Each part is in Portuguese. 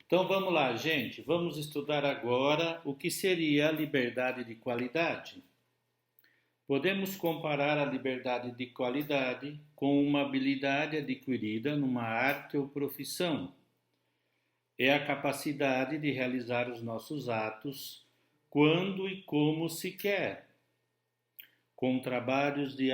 Então vamos lá, gente. Vamos estudar agora o que seria a liberdade de qualidade. Podemos comparar a liberdade de qualidade com uma habilidade adquirida numa arte ou profissão. É a capacidade de realizar os nossos atos quando e como se quer, com trabalhos de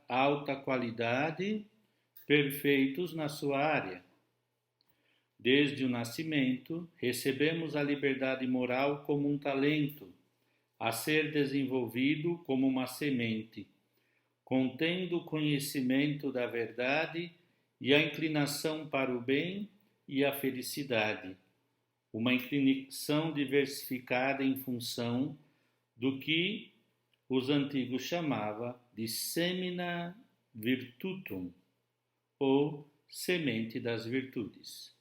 alta qualidade, perfeitos na sua área. Desde o nascimento, recebemos a liberdade moral como um talento, a ser desenvolvido como uma semente, contendo o conhecimento da verdade e a inclinação para o bem e a felicidade, uma inclinação diversificada em função do que os antigos chamavam de semina virtutum, ou semente das virtudes.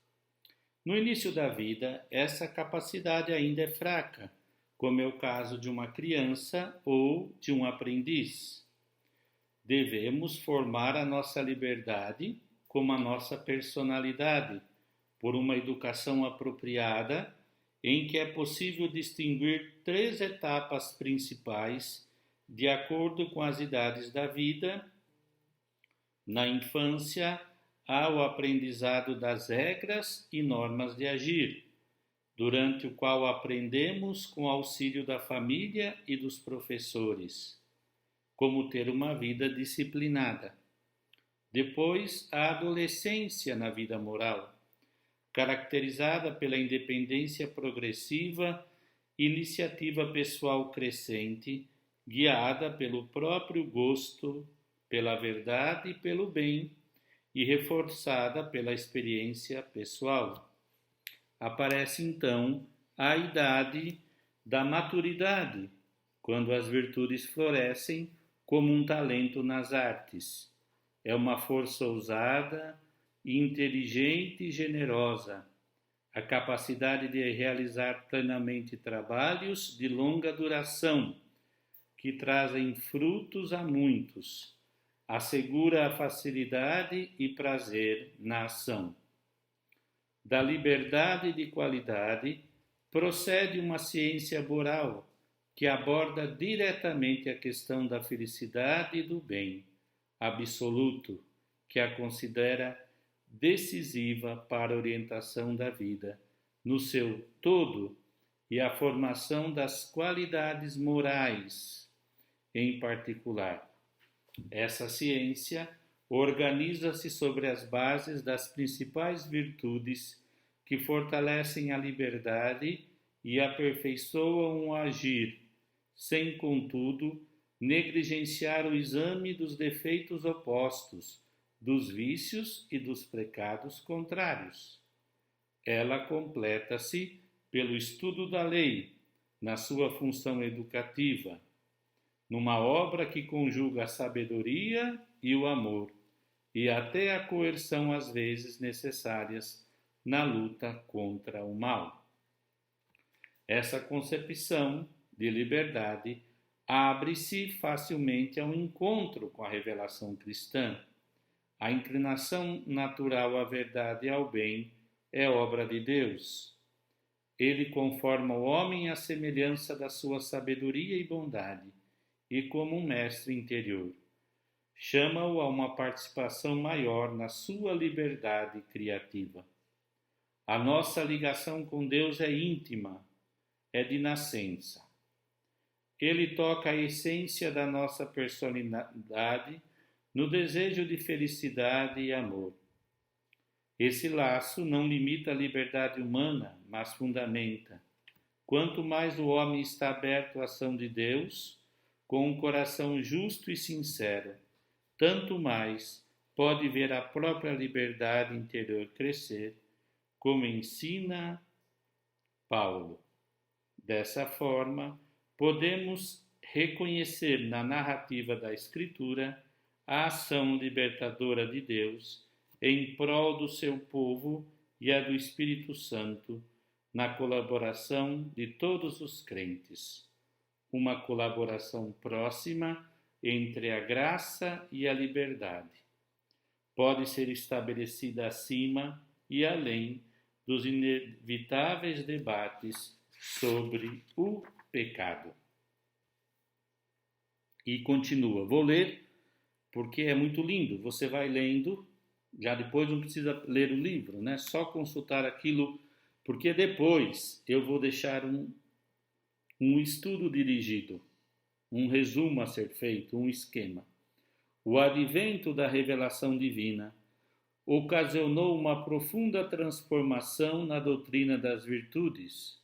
No início da vida, essa capacidade ainda é fraca, como é o caso de uma criança ou de um aprendiz. Devemos formar a nossa liberdade como a nossa personalidade, por uma educação apropriada, em que é possível distinguir 3 etapas principais de acordo com as idades da vida. Na infância, há o aprendizado das regras e normas de agir, durante o qual aprendemos com auxílio da família e dos professores, como ter uma vida disciplinada. Depois, a adolescência na vida moral, caracterizada pela independência progressiva, iniciativa pessoal crescente, guiada pelo próprio gosto, pela verdade e pelo bem, e reforçada pela experiência pessoal. Aparece então a idade da maturidade, quando as virtudes florescem como um talento nas artes. É uma força ousada, inteligente e generosa, a capacidade de realizar plenamente trabalhos de longa duração, que trazem frutos a muitos, assegura a facilidade e prazer na ação. Da liberdade de qualidade procede uma ciência moral que aborda diretamente a questão da felicidade e do bem absoluto, que a considera decisiva para a orientação da vida no seu todo e a formação das qualidades morais em particular. Essa ciência organiza-se sobre as bases das principais virtudes que fortalecem a liberdade e aperfeiçoam o agir, sem, contudo, negligenciar o exame dos defeitos opostos, dos vícios e dos pecados contrários. Ela completa-se pelo estudo da lei, na sua função educativa, numa obra que conjuga a sabedoria e o amor, e até a coerção às vezes necessárias na luta contra o mal. Essa concepção de liberdade abre-se facilmente ao encontro com a revelação cristã. A inclinação natural à verdade e ao bem é obra de Deus. Ele conforma o homem à semelhança da sua sabedoria e bondade, e como um mestre interior. Chama-o a uma participação maior na sua liberdade criativa. A nossa ligação com Deus é íntima, é de nascença. Ele toca a essência da nossa personalidade no desejo de felicidade e amor. Esse laço não limita a liberdade humana, mas fundamenta. Quanto mais o homem está aberto à ação de Deus, com um coração justo e sincero, tanto mais pode ver a própria liberdade interior crescer, como ensina Paulo. Dessa forma, podemos reconhecer na narrativa da Escritura a ação libertadora de Deus em prol do seu povo e a do Espírito Santo na colaboração de todos os crentes. Uma colaboração próxima entre a graça e a liberdade. Pode ser estabelecida acima e além dos inevitáveis debates sobre o pecado. E continua, vou ler porque é muito lindo, você vai lendo, já depois não precisa ler o livro, né? Só consultar aquilo, porque depois eu vou deixar um estudo dirigido, um resumo a ser feito, um esquema. O advento da revelação divina ocasionou uma profunda transformação na doutrina das virtudes.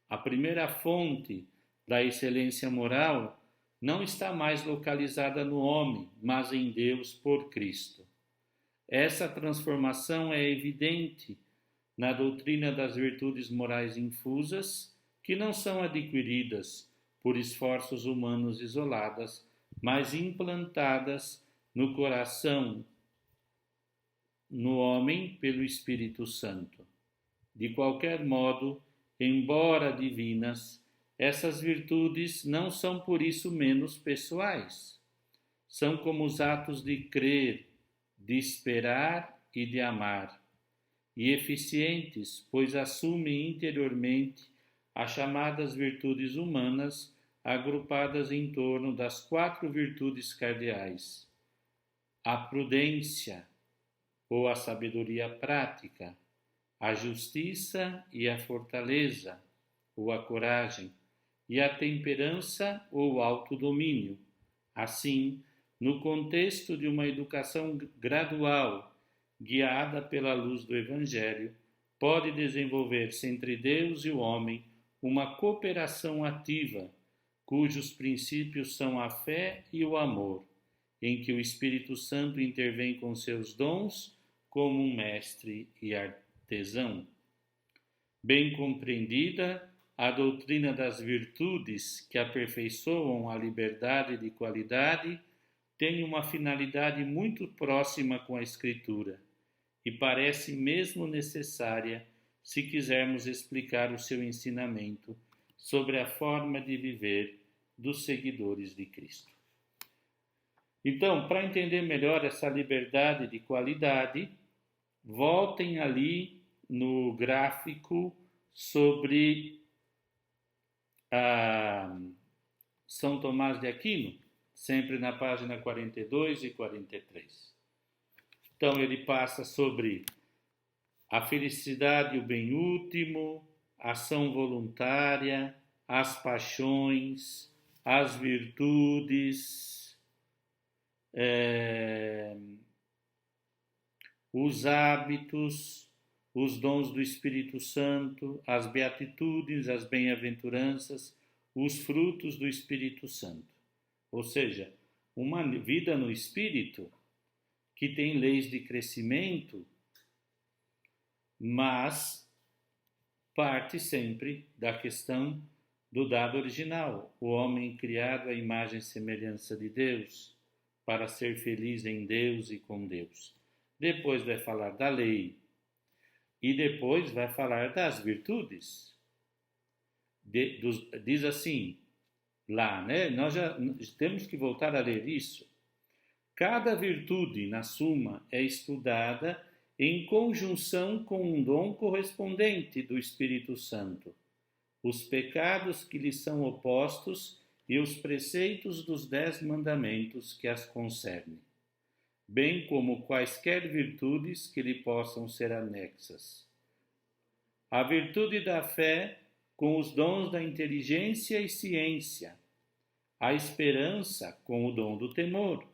A primeira fonte da excelência moral não está mais localizada no homem, mas em Deus por Cristo. Essa transformação é evidente na doutrina das virtudes morais infusas, que não são adquiridas por esforços humanos isoladas, mas implantadas no coração, no homem, pelo Espírito Santo. De qualquer modo, embora divinas, essas virtudes não são por isso menos pessoais. São como os atos de crer, de esperar e de amar, e eficientes, pois assumem interiormente as chamadas virtudes humanas, agrupadas em torno das 4 virtudes cardeais: a prudência, ou a sabedoria prática, a justiça e a fortaleza, ou a coragem, e a temperança ou o autodomínio. Assim, no contexto de uma educação gradual, guiada pela luz do Evangelho, pode desenvolver-se entre Deus e o homem uma cooperação ativa, cujos princípios são a fé e o amor, em que o Espírito Santo intervém com seus dons como um mestre e artesão. Bem compreendida, a doutrina das virtudes que aperfeiçoam a liberdade de qualidade tem uma finalidade muito próxima com a Escritura e parece mesmo necessária se quisermos explicar o seu ensinamento sobre a forma de viver dos seguidores de Cristo. Então, para entender melhor essa liberdade de qualidade, voltem ali no gráfico sobre São Tomás de Aquino, sempre na página 42 e 43. Então ele passa sobre a felicidade e o bem último, a ação voluntária, as paixões, as virtudes, os hábitos, os dons do Espírito Santo, as beatitudes, as bem-aventuranças, os frutos do Espírito Santo. Ou seja, uma vida no Espírito que tem leis de crescimento, mas parte sempre da questão do dado original, o homem criado à imagem e semelhança de Deus, para ser feliz em Deus e com Deus. Depois vai falar da lei e depois vai falar das virtudes. Diz assim, lá, né? Nós já temos que voltar a ler isso. Cada virtude, na suma, é estudada em conjunção com um dom correspondente do Espírito Santo, os pecados que lhe são opostos e os preceitos dos 10 mandamentos que as concernem, bem como quaisquer virtudes que lhe possam ser anexas. A virtude da fé com os dons da inteligência e ciência, a esperança com o dom do temor,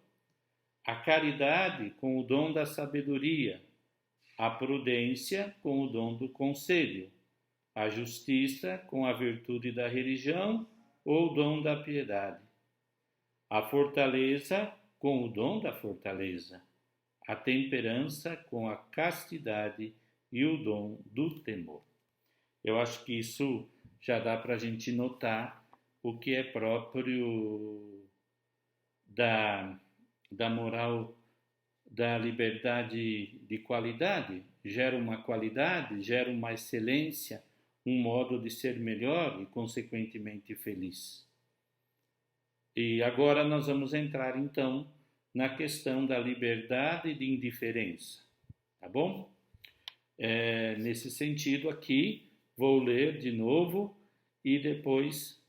a caridade com o dom da sabedoria, a prudência com o dom do conselho, a justiça com a virtude da religião ou dom da piedade, a fortaleza com o dom da fortaleza, a temperança com a castidade e o dom do temor. Eu acho que isso já dá para a gente notar o que é próprio da moral da liberdade de qualidade. Gera uma qualidade, gera uma excelência, um modo de ser melhor e, consequentemente, feliz. E agora nós vamos entrar, então, na questão da liberdade de indiferença, tá bom? Nesse sentido aqui, vou ler de novo e depois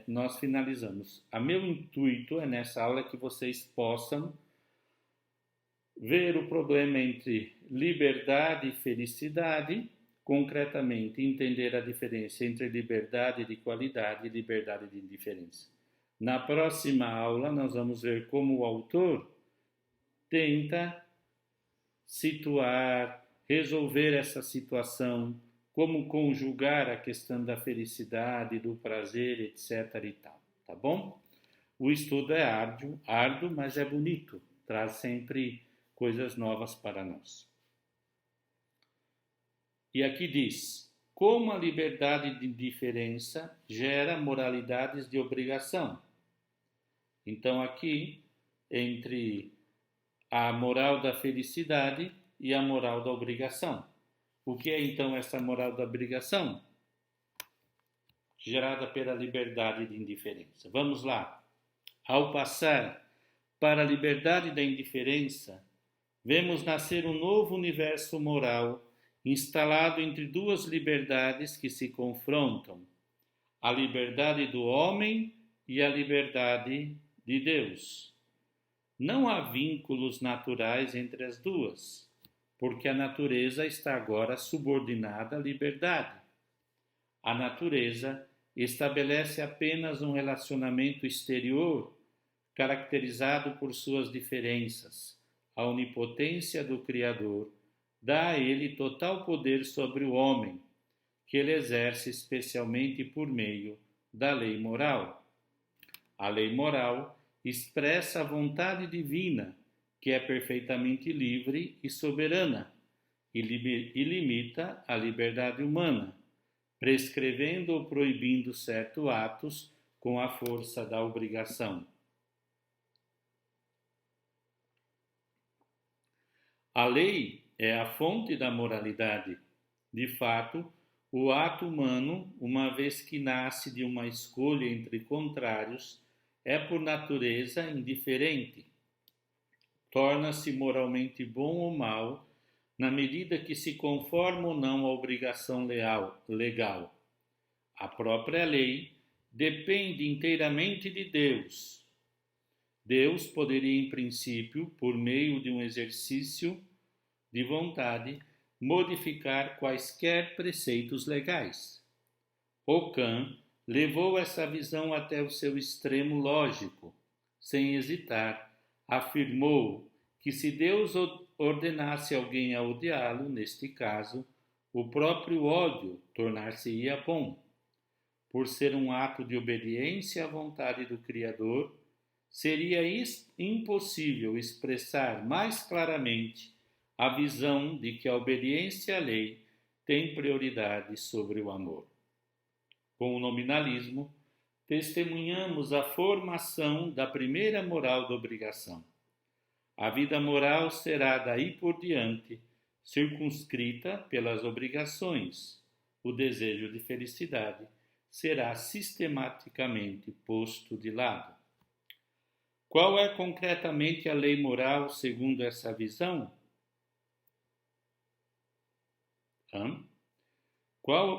nós finalizamos. Meu intuito é nessa aula que vocês possam ver o problema entre liberdade e felicidade, concretamente entender a diferença entre liberdade de qualidade e liberdade de indiferença. Na próxima aula, nós vamos ver como o autor tenta situar, resolver essa situação, como conjugar a questão da felicidade, do prazer, etc. e tal, tá bom? O estudo é árduo, mas é bonito, traz sempre coisas novas para nós. E aqui diz: como a liberdade de indiferença gera moralidades de obrigação. Então aqui, entre a moral da felicidade e a moral da obrigação. O que é então essa moral da obrigação? Gerada pela liberdade de indiferença. Vamos lá. Ao passar para a liberdade da indiferença, vemos nascer um novo universo moral instalado entre duas liberdades que se confrontam: a liberdade do homem e a liberdade de Deus. Não há vínculos naturais entre as duas, porque a natureza está agora subordinada à liberdade. A natureza estabelece apenas um relacionamento exterior caracterizado por suas diferenças. A onipotência do Criador dá a ele total poder sobre o homem, que ele exerce especialmente por meio da lei moral. A lei moral expressa a vontade divina, que é perfeitamente livre e soberana, e limita a liberdade humana, prescrevendo ou proibindo certos atos com a força da obrigação. A lei é a fonte da moralidade. De fato, o ato humano, uma vez que nasce de uma escolha entre contrários, é por natureza indiferente. Torna-se moralmente bom ou mal na medida que se conforma ou não à obrigação legal. A própria lei depende inteiramente de Deus. Deus poderia, em princípio, por meio de um exercício de vontade, modificar quaisquer preceitos legais. Ockham levou essa visão até o seu extremo lógico. Sem hesitar, afirmou que se Deus ordenasse alguém a odiá-lo, neste caso, o próprio ódio tornar-se-ia bom. Por ser um ato de obediência à vontade do Criador, seria impossível expressar mais claramente a visão de que a obediência à lei tem prioridade sobre o amor. Com o nominalismo, testemunhamos a formação da primeira moral da obrigação. A vida moral será daí por diante circunscrita pelas obrigações. O desejo de felicidade será sistematicamente posto de lado. Qual é concretamente a lei moral segundo essa visão?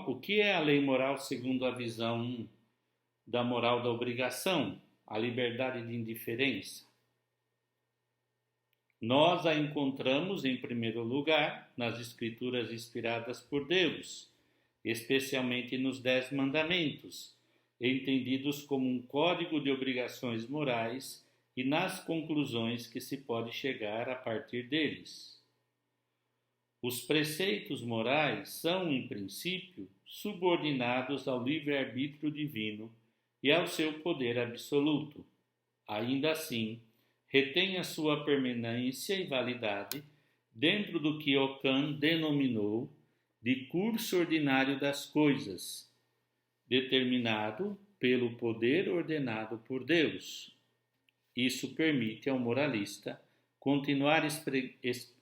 O que é a lei moral segundo a visão da moral da obrigação, a liberdade de indiferença? Nós a encontramos, em primeiro lugar, nas Escrituras inspiradas por Deus, especialmente nos 10 Mandamentos, entendidos como um código de obrigações morais e nas conclusões que se pode chegar a partir deles. Os preceitos morais são, em princípio, subordinados ao livre-arbítrio divino e ao seu poder absoluto. Ainda assim, retém a sua permanência e validade dentro do que Ockham denominou de curso ordinário das coisas, determinado pelo poder ordenado por Deus. Isso permite ao moralista continuar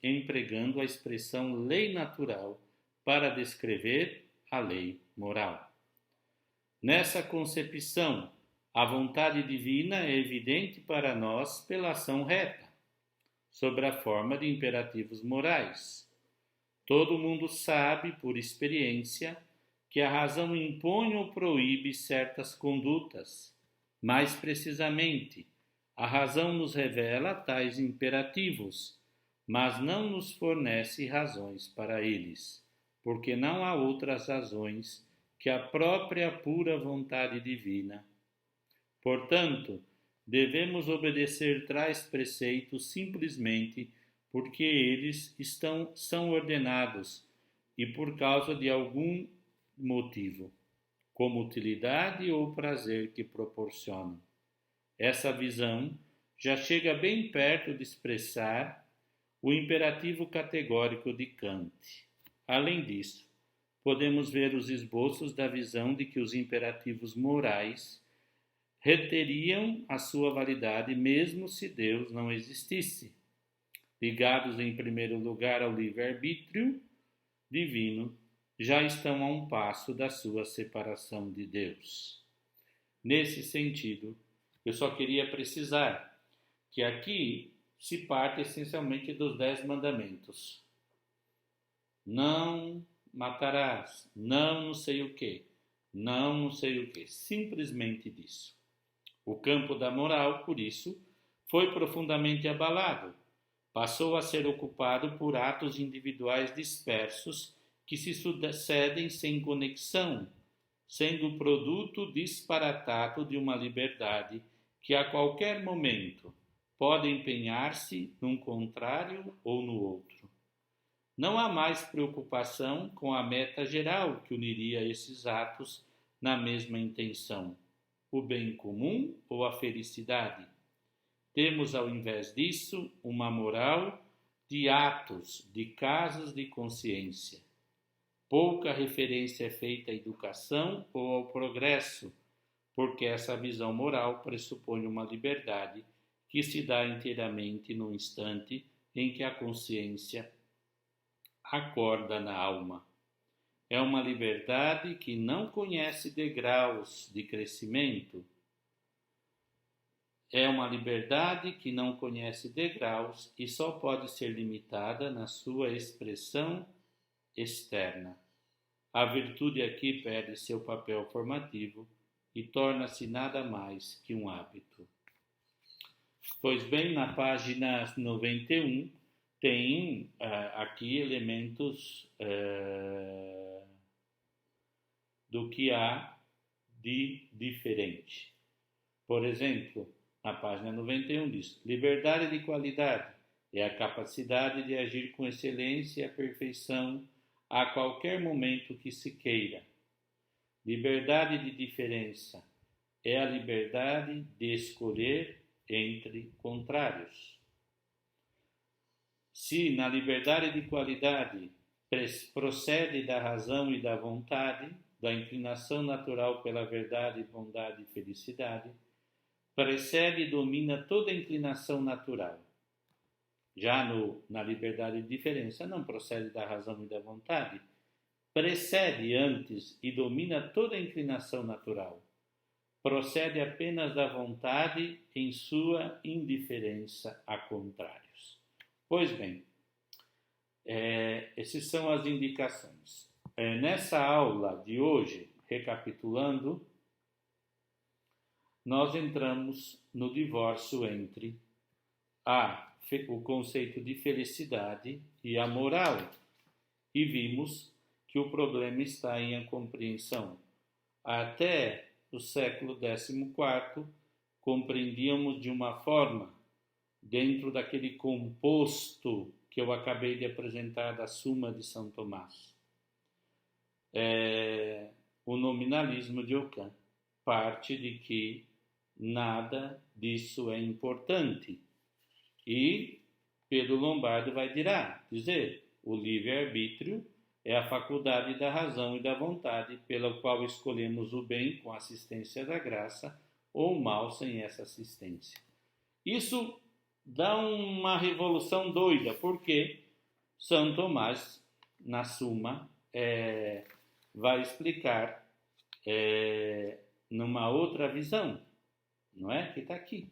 empregando a expressão lei natural para descrever a lei moral. Nessa concepção, a vontade divina é evidente para nós pela ação reta, sob a forma de imperativos morais. Todo mundo sabe, por experiência, que a razão impõe ou proíbe certas condutas. Mais precisamente, a razão nos revela tais imperativos, mas não nos fornece razões para eles, porque não há outras razões que a própria pura vontade divina. Portanto, devemos obedecer tais preceitos simplesmente porque eles são ordenados e por causa de algum motivo, como utilidade ou prazer que proporcionam. Essa visão já chega bem perto de expressar o imperativo categórico de Kant. Além disso, podemos ver os esboços da visão de que os imperativos morais reteriam a sua validade mesmo se Deus não existisse, ligados em primeiro lugar ao livre-arbítrio divino, já estão a um passo da sua separação de Deus. Nesse sentido, eu só queria precisar que aqui se parte essencialmente dos 10 mandamentos. Não matarás, não sei o quê, não sei o quê, simplesmente disso. O campo da moral, por isso, foi profundamente abalado. Passou a ser ocupado por atos individuais dispersos que se sucedem sem conexão, sendo produto disparatado de uma liberdade que a qualquer momento pode empenhar-se num contrário ou no outro. Não há mais preocupação com a meta geral que uniria esses atos na mesma intenção, o bem comum ou a felicidade. Temos, ao invés disso, uma moral de atos, de casos de consciência. Pouca referência é feita à educação ou ao progresso, porque essa visão moral pressupõe uma liberdade que se dá inteiramente no instante em que a consciência acorda na alma. É uma liberdade que não conhece degraus de crescimento. É uma liberdade que não conhece degraus e só pode ser limitada na sua expressão externa. A virtude aqui perde seu papel formativo e torna-se nada mais que um hábito. Pois bem, na página 91 tem aqui elementos do que há de diferente. Por exemplo, na página 91 diz: liberdade de qualidade é a capacidade de agir com excelência e perfeição a qualquer momento que se queira. Liberdade de diferença é a liberdade de escolher entre contrários. Se na liberdade de qualidade procede da razão e da vontade, da inclinação natural pela verdade, bondade e felicidade, precede e domina toda a inclinação natural. Já na liberdade de diferença, não procede da razão e da vontade, precede antes e domina toda a inclinação natural. Procede apenas da vontade em sua indiferença a contrários. Pois bem, essas são as indicações. Nessa aula de hoje, recapitulando, nós entramos no divórcio entre o conceito de felicidade e a moral e vimos que o problema está em a compreensão. Até o século XIV, compreendíamos de uma forma, dentro daquele composto que eu acabei de apresentar da Suma de São Tomás. O nominalismo de Ockham parte de que nada disso é importante. E Pedro Lombardo vai dizer, o livre-arbítrio é a faculdade da razão e da vontade pela qual escolhemos o bem com a assistência da graça ou o mal sem essa assistência. Isso dá uma revolução doida, porque São Tomás, na Suma, vai explicar numa outra visão, não é? Que está aqui,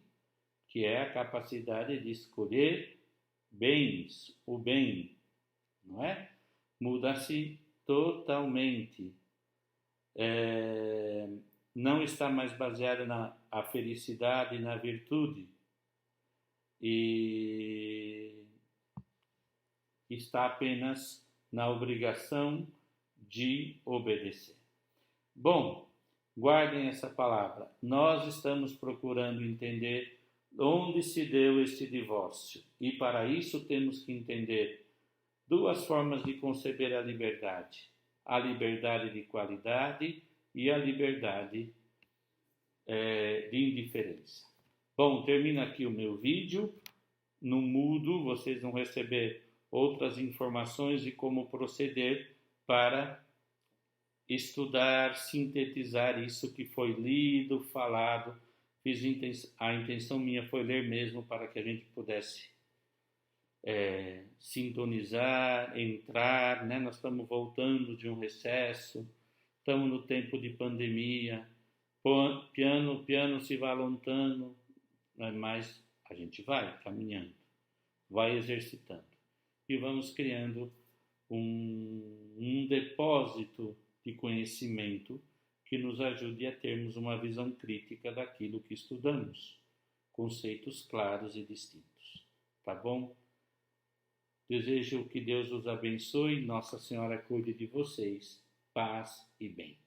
que é a capacidade de escolher bens, o bem, não é? muda-se totalmente. Não está mais baseada na a felicidade e na virtude, e está apenas na obrigação de obedecer. Bom, guardem essa palavra. Nós estamos procurando entender onde se deu este divórcio, e para isso temos que entender duas formas de conceber a liberdade de qualidade e a liberdade de indiferença. Bom, termina aqui o meu vídeo. No mudo, vocês vão receber outras informações de como proceder para estudar, sintetizar isso que foi lido, falado. A intenção minha foi ler mesmo para que a gente pudesse sintonizar, entrar, né? Nós estamos voltando de um recesso, estamos no tempo de pandemia, piano se vai lontando, mas a gente vai caminhando, vai exercitando e vamos criando um depósito de conhecimento que nos ajude a termos uma visão crítica daquilo que estudamos, conceitos claros e distintos. Tá bom? Desejo que Deus os abençoe, Nossa Senhora cuide de vocês, paz e bem.